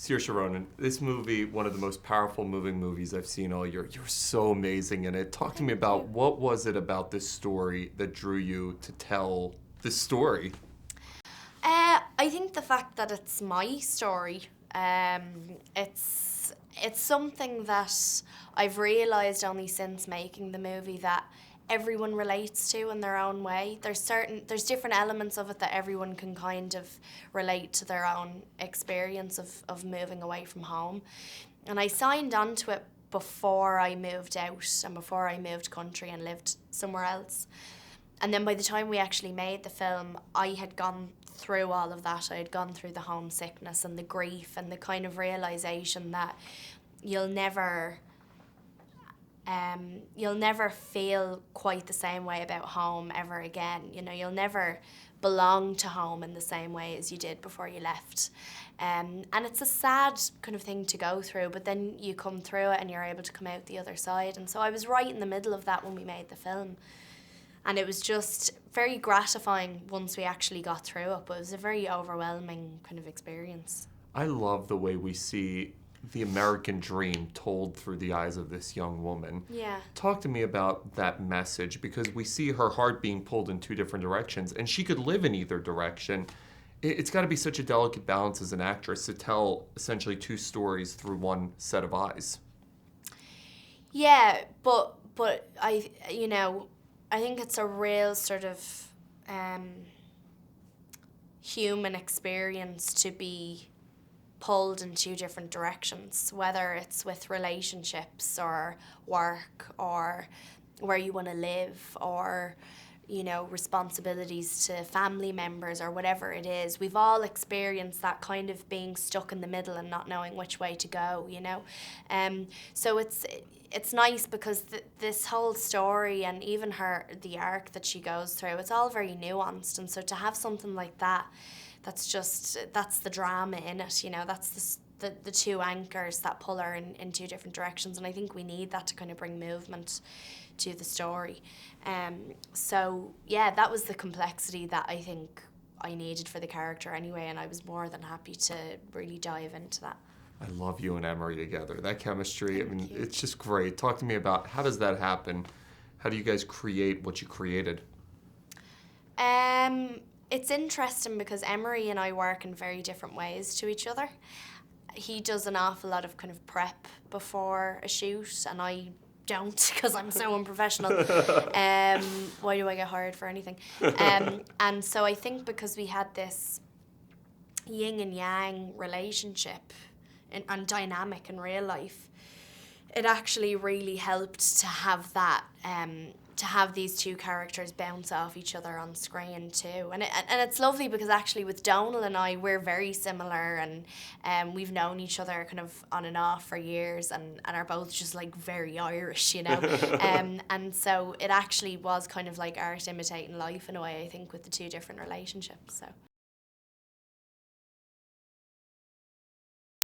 Saoirse Ronan, this movie, one of the most powerful moving movies I've seen all year. You're so amazing in it. Talk to me about what was it about this story that drew you to tell this story? I think the fact that it's my story. It's something that I've realised only since making the movie that everyone relates to in their own way. There's different elements of it that everyone can kind of relate to their own experience of moving away from home. And I signed onto it before I moved out and before I moved country and lived somewhere else. And then by the time we actually made the film, I had gone through all of that. I had gone through the homesickness and the grief and the kind of realisation that you'll never feel quite the same way about home ever again. You know, you'll never belong to home in the same way as you did before you left. And it's a sad kind of thing to go through, but then you come through it and you're able to come out the other side. And so I was right in the middle of that when we made the film. And it was just very gratifying once we actually got through it, but it was a very overwhelming kind of experience. I love the way we see the American dream told through the eyes of this young woman. Yeah. Talk to me about that message, because we see her heart being pulled in two different directions, and she could live in either direction. It's got to be such a delicate balance as an actress to tell essentially two stories through one set of eyes. Yeah, but I think it's a real sort of human experience to be pulled in two different directions, whether it's with relationships or work or where you want to live or, you know, responsibilities to family members or whatever it is. We've all experienced that kind of being stuck in the middle and not knowing which way to go, you know. So it's nice because this whole story and even the arc that she goes through, it's all very nuanced. And so to have something like that, that's the drama in it, you know, that's the two anchors that pull her in two different directions. And I think we need that to kind of bring movement to the story. So yeah, that was the complexity that I think I needed for the character anyway, and I was more than happy to really dive into that. I love you and Emery together. That chemistry, Thank you. It's just great. Talk to me about how does that happen? How do you guys create what you created? It's interesting because Emery and I work in very different ways to each other. He does an awful lot of kind of prep before a shoot, and I don't because I'm so unprofessional. Why do I get hired for anything? And so I think because we had this yin and yang relationship and dynamic in real life, it actually really helped to have that, to have these two characters bounce off each other on screen too. And it's lovely because actually with Donal and I, we're very similar, and we've known each other kind of on and off for years and are both just like very Irish, you know. And so it actually was kind of like art imitating life in a way, I think, with the two different relationships. So